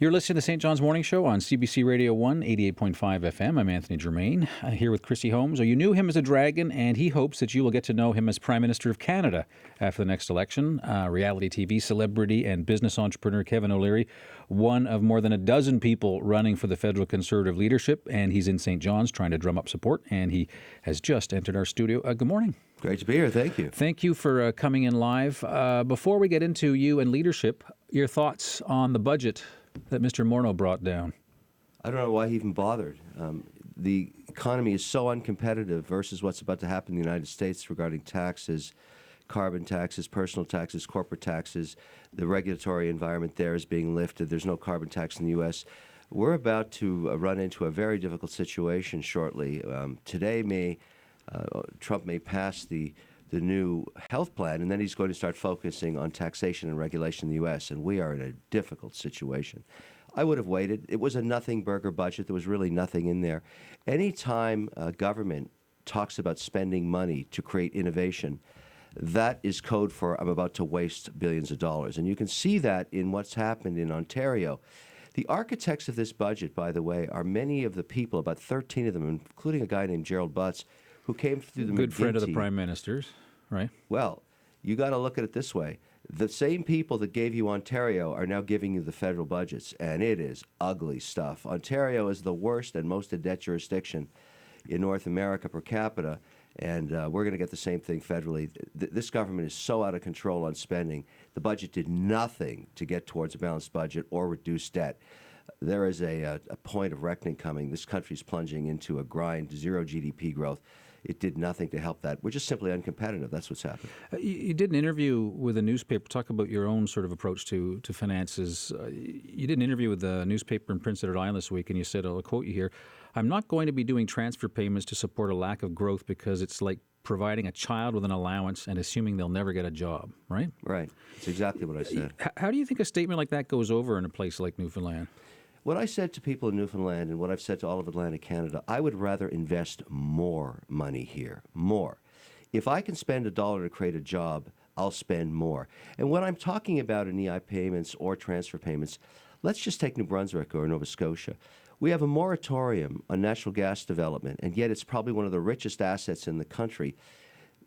You're listening to the St. John's Morning Show on CBC Radio 1, 88.5 FM. I'm Anthony Germain, here with Chrissy Holmes. You knew him as a dragon, and he hopes that you will get to know him as Prime Minister of Canada after the next election. Reality TV celebrity and business entrepreneur Kevin O'Leary, one of more than a dozen people running for the federal Conservative leadership, and he's in St. John's trying to drum up support, and he has just entered our studio. Good morning. Great to be here. Thank you. Thank you for coming in live. Before we get into you and leadership, your thoughts on the budget that Mr. Morneau brought down? I don't know why he even bothered. The economy is so uncompetitive versus what's about to happen in the United States regarding taxes, carbon taxes, personal taxes, corporate taxes. The regulatory environment there is being lifted. There's no carbon tax in the U.S. We're about to run into a very difficult situation shortly. Today, Trump may pass the new health plan, and then he's going to start focusing on taxation and regulation in the U.S., and we are in a difficult situation. I would have waited. It was a nothing burger budget. There was really nothing in there. Anytime government talks about spending money to create innovation, that is code for I'm about to waste billions of dollars. And you can see that in what's happened in Ontario. The architects of this budget, by the way, are many of the people, about 13 of them, including a guy named Gerald Butts, who came through the good friend of the Prime Minister's, right? Well, you got to look at it this way. The same people that gave you Ontario are now giving you the federal budgets, and it is ugly stuff. Ontario is the worst and most in-debt jurisdiction in North America per capita, and we're going to get the same thing federally. This government is so out of control on spending. The budget did nothing to get towards a balanced budget or reduce debt. There is a point of reckoning coming. This country's plunging into a grind, zero GDP growth. It did nothing to help that. We're just simply uncompetitive. That's what's happened. You did an interview with a newspaper. Talk about your own sort of approach to finances. You did an interview with a newspaper in Prince Edward Island this week, and you said, I'll quote you here, "I'm not going to be doing transfer payments to support a lack of growth because it's like providing a child with an allowance and assuming they'll never get a job," right? Right. That's exactly what I said. How do you think a statement like that goes over in a place like Newfoundland? What I said to people in Newfoundland and what I've said to all of Atlantic Canada, I would rather invest more money here, more. If I can spend $1 to create a job, I'll spend more. And when I'm talking about an EI payments or transfer payments, let's just take New Brunswick or Nova Scotia. We have a moratorium on natural gas development, and yet it's probably one of the richest assets in the country.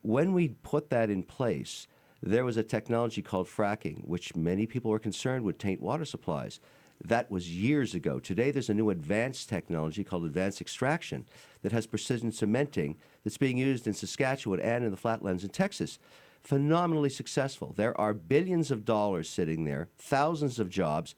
When we put that in place, there was a technology called fracking, which many people were concerned would taint water supplies. That was years ago. Today, there's a new advanced technology called advanced extraction that has precision cementing that's being used in Saskatchewan and in the Flatlands in Texas. Phenomenally successful. There are billions of dollars sitting there, thousands of jobs,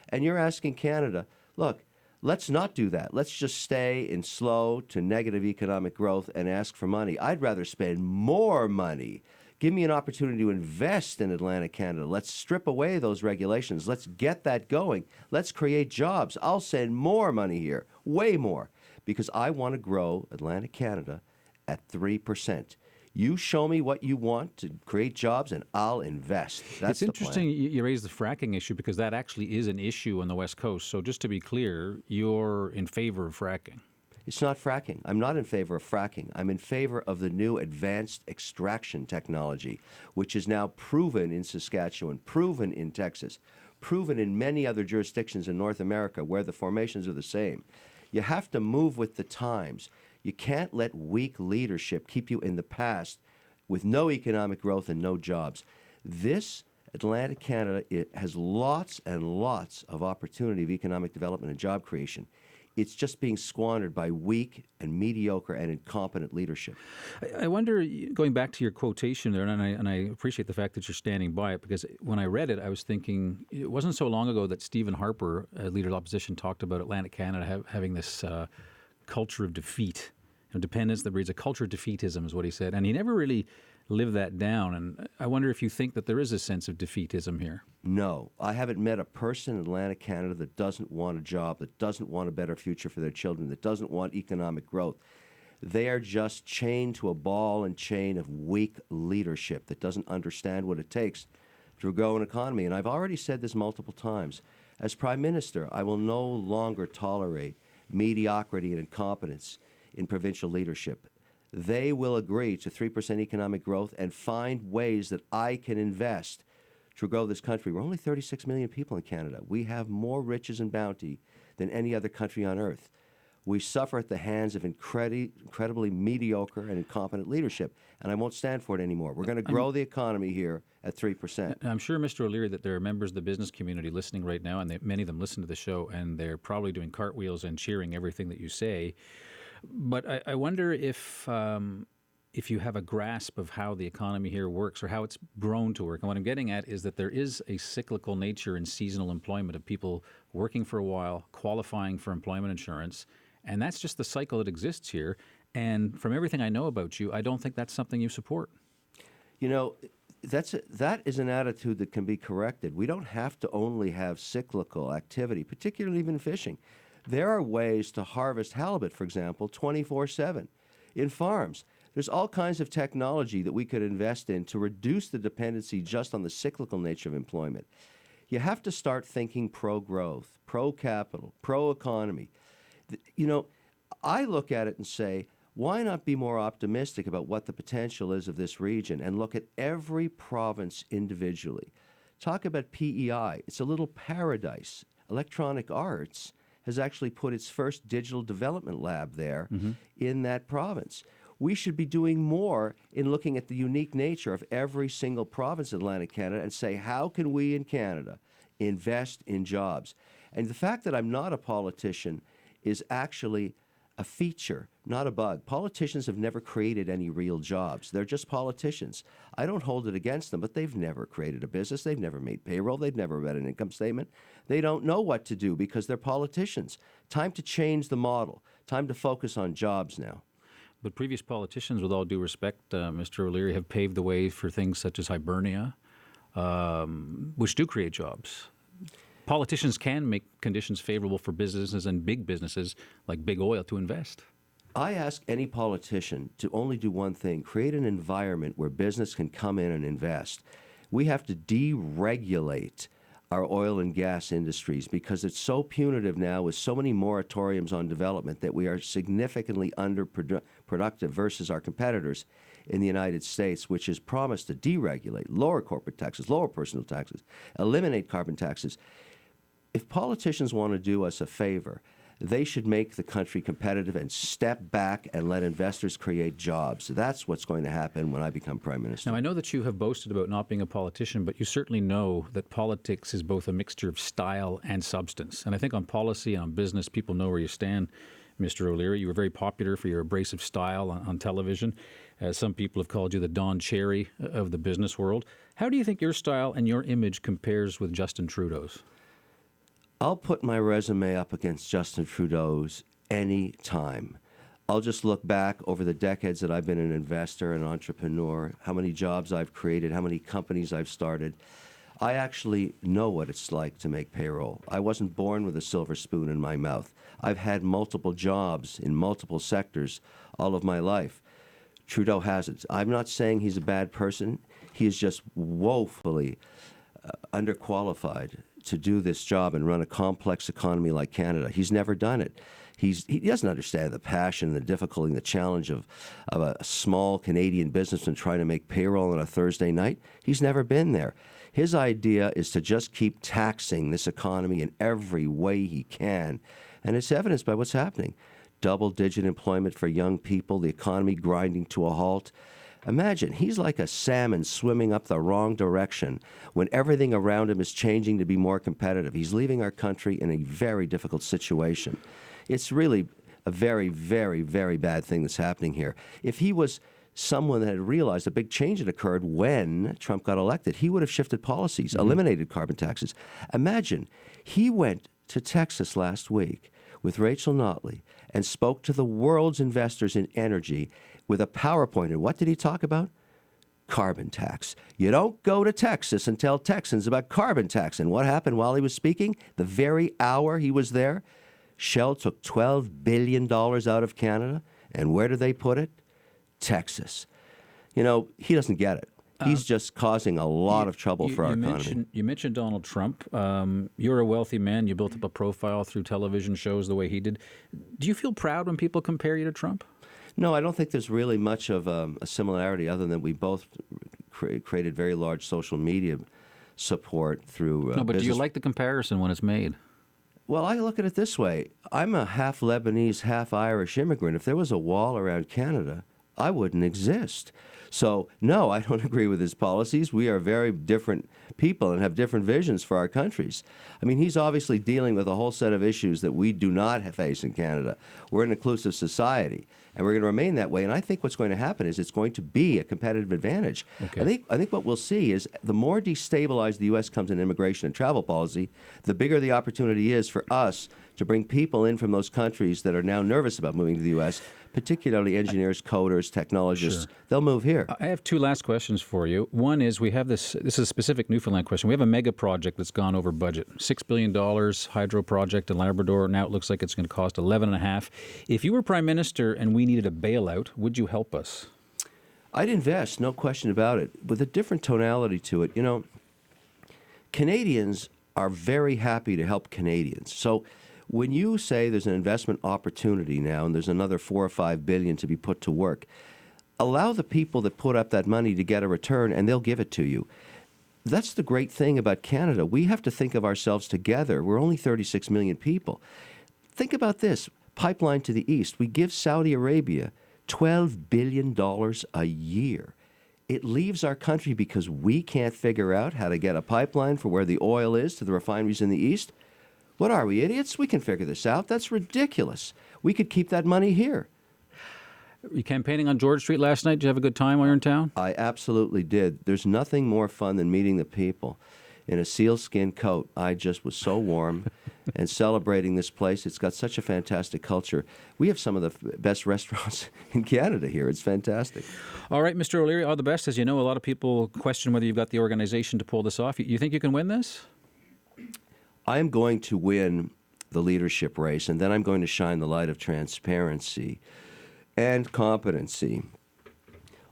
and you're asking Canada, look, let's not do that. Let's just stay in slow to negative economic growth and ask for money. I'd rather spend more money. Give me an opportunity to invest in Atlantic Canada. Let's strip away those regulations. Let's get that going. Let's create jobs. I'll send more money here, way more, because I want to grow Atlantic Canada at 3%. You show me what you want to create jobs, and I'll invest. That's It's interesting you raise the fracking issue because that actually is an issue on the West Coast. So just to be clear, you're in favor of fracking. It's not fracking. I'm not in favor of fracking. I'm in favor of the new advanced extraction technology, which is now proven in Saskatchewan, proven in Texas, proven in many other jurisdictions in North America where the formations are the same. You have to move with the times. You can't let weak leadership keep you in the past with no economic growth and no jobs. This Atlantic Canada, it has lots and lots of opportunity of economic development and job creation. It's just being squandered by weak and mediocre and incompetent leadership. I wonder, going back to your quotation there, and I appreciate the fact that you're standing by it, because when I read it, I was thinking it wasn't so long ago that Stephen Harper, leader of the opposition, talked about Atlantic Canada having this culture of defeat, dependence that breeds a culture of defeatism, is what he said. And he never really lived that down. And I wonder if you think that there is a sense of defeatism here. No. I haven't met a person in Atlantic Canada that doesn't want a job, that doesn't want a better future for their children, that doesn't want economic growth. They are just chained to a ball and chain of weak leadership that doesn't understand what it takes to grow an economy. And I've already said this multiple times. As Prime Minister, I will no longer tolerate mediocrity and incompetence in provincial leadership. They will agree to 3% economic growth and find ways that I can invest to grow this country. We're only 36 million people in Canada. We have more riches and bounty than any other country on earth. We suffer at the hands of incredibly mediocre and incompetent leadership, and I won't stand for it anymore. We're going to grow the economy here at 3%. I'm sure, Mr. O'Leary, that there are members of the business community listening right now, and many of them listen to the show, and they're probably doing cartwheels and cheering everything that you say. But I wonder if you have a grasp of how the economy here works or how it's grown to work. And what I'm getting at is that there is a cyclical nature in seasonal employment of people working for a while, qualifying for employment insurance, and that's just the cycle that exists here. And from everything I know about you, I don't think that's something you support. You know, that is an attitude that can be corrected. We don't have to only have cyclical activity, particularly even fishing. There are ways to harvest halibut, for example, 24/7 in farms. There's all kinds of technology that we could invest in to reduce the dependency just on the cyclical nature of employment. You have to start thinking pro-growth, pro-capital, pro-economy. You know, I look at it and say, why not be more optimistic about what the potential is of this region and look at every province individually? Talk about PEI. It's a little paradise. Electronic Arts has actually put its first digital development lab there in that province. We should be doing more in looking at the unique nature of every single province in Atlantic Canada and say, how can we in Canada invest in jobs? And the fact that I'm not a politician is actually a feature, not a bug. Politicians have never created any real jobs. They're just politicians. I don't hold it against them, but they've never created a business. They've never made payroll. They've never read an income statement. They don't know what to do because they're politicians. Time to change the model. Time to focus on jobs now. But previous politicians, with all due respect, Mr. O'Leary, have paved the way for things such as Hibernia, which do create jobs. Politicians can make conditions favorable for businesses and big businesses like big oil to invest. I ask any politician to only do one thing, create an environment where business can come in and invest. We have to deregulate our oil and gas industries because it's so punitive now with so many moratoriums on development that we are significantly underproductive versus our competitors in the United States, which has promised to deregulate, lower corporate taxes, lower personal taxes, eliminate carbon taxes. If politicians want to do us a favor, they should make the country competitive and step back and let investors create jobs. That's what's going to happen when I become Prime Minister. Now, I know that you have boasted about not being a politician, but you certainly know that politics is both a mixture of style and substance. And I think on policy and on business, people know where you stand, Mr. O'Leary. You were very popular for your abrasive style on television. Some people have called you the Don Cherry of the business world. How do you think your style and your image compares with Justin Trudeau's? I'll put my resume up against Justin Trudeau's any time. I'll just look back over the decades that I've been an investor, an entrepreneur, how many jobs I've created, how many companies I've started. I actually know what it's like to make payroll. I wasn't born with a silver spoon in my mouth. I've had multiple jobs in multiple sectors all of my life. Trudeau hasn't. I'm not saying he's a bad person. He is just woefully underqualified to do this job and run a complex economy like Canada. He's never done it. He doesn't understand the passion, the difficulty, and the challenge of a small Canadian businessman trying to make payroll on a Thursday night. He's never been there. His idea is to just keep taxing this economy in every way he can. And it's evidenced by what's happening. Double-digit employment for young people, the economy grinding to a halt. Imagine, he's like a salmon swimming up the wrong direction when everything around him is changing to be more competitive. He's leaving our country in a very difficult situation. It's really a very, very, very bad thing that's happening here. If he was someone that had realized a big change had occurred when Trump got elected, he would have shifted policies, eliminated carbon taxes. Imagine, he went to Texas last week with Rachel Notley and spoke to the world's investors in energy with a PowerPoint. And what did he talk about? Carbon tax. You don't go to Texas and tell Texans about carbon tax. And what happened while he was speaking? The very hour he was there, Shell took $12 billion out of Canada. And where did they put it? Texas. You know, he doesn't get it. He's just causing a lot of trouble for our economy. You mentioned Donald Trump. You're a wealthy man. You built up a profile through television shows the way he did. Do you feel proud when people compare you to Trump? No, I don't think there's really much of a similarity other than we both created very large social media support through No, but do you business. like the comparison when it's made? Well, I look at it this way. I'm a half Lebanese, half Irish immigrant. If there was a wall around Canada, I wouldn't exist. So, no, I don't agree with his policies. We are very different people and have different visions for our countries. I mean, he's obviously dealing with a whole set of issues that we do not face in Canada. We're an inclusive society, and we're going to remain that way. And I think what's going to happen is it's going to be a competitive advantage. Okay. I think what we'll see is the more destabilized the U.S. comes in immigration and travel policy, the bigger the opportunity is for us to bring people in from those countries that are now nervous about moving to the U.S., particularly engineers, coders, technologists. Sure. They'll move here. I have two last questions for you. One is we have this is a specific Newfoundland question. We have a mega project that's gone over budget. $6 billion hydro project in Labrador. Now it looks like it's going to cost $11.5 billion. If you were Prime Minister and we needed a bailout, would you help us? I'd invest, no question about it, with a different tonality to it. You know, Canadians are very happy to help Canadians. So when you say there's an investment opportunity now and there's another $4 or $5 billion to be put to work, allow the people that put up that money to get a return and they'll give it to you. That's the great thing about Canada. We have to think of ourselves together. We're only 36 million people. Think about this. Pipeline to the east. We give Saudi Arabia $12 billion a year. It leaves our country because we can't figure out how to get a pipeline for where the oil is to the refineries in the east. What are we, idiots? We can figure this out. That's ridiculous. We could keep that money here. Were you campaigning on George Street last night? Did you have a good time while you're in town? I absolutely did. There's nothing more fun than meeting the people in a sealskin coat. I just was so warm and celebrating this place. It's got such a fantastic culture. We have some of the best restaurants in Canada here. It's fantastic. All right, Mr. O'Leary, all the best. As you know, a lot of people question whether you've got the organization to pull this off. You think you can win this? I am going to win the leadership race, and then I'm going to shine the light of transparency and competency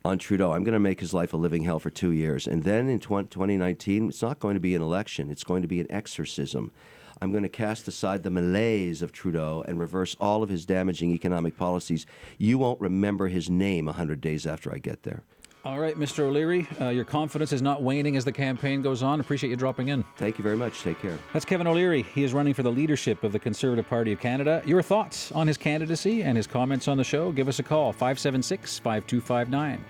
on Trudeau. I'm going to make his life a living hell for 2 years. And then in 2019, it's not going to be an election. It's going to be an exorcism. I'm going to cast aside the malaise of Trudeau and reverse all of his damaging economic policies. You won't remember his name 100 days after I get there. All right, Mr. O'Leary, your confidence is not waning as the campaign goes on. Appreciate you dropping in. Thank you very much. Take care. That's Kevin O'Leary. He is running for the leadership of the Conservative Party of Canada. Your thoughts on his candidacy and his comments on the show, give us a call, 576-5259.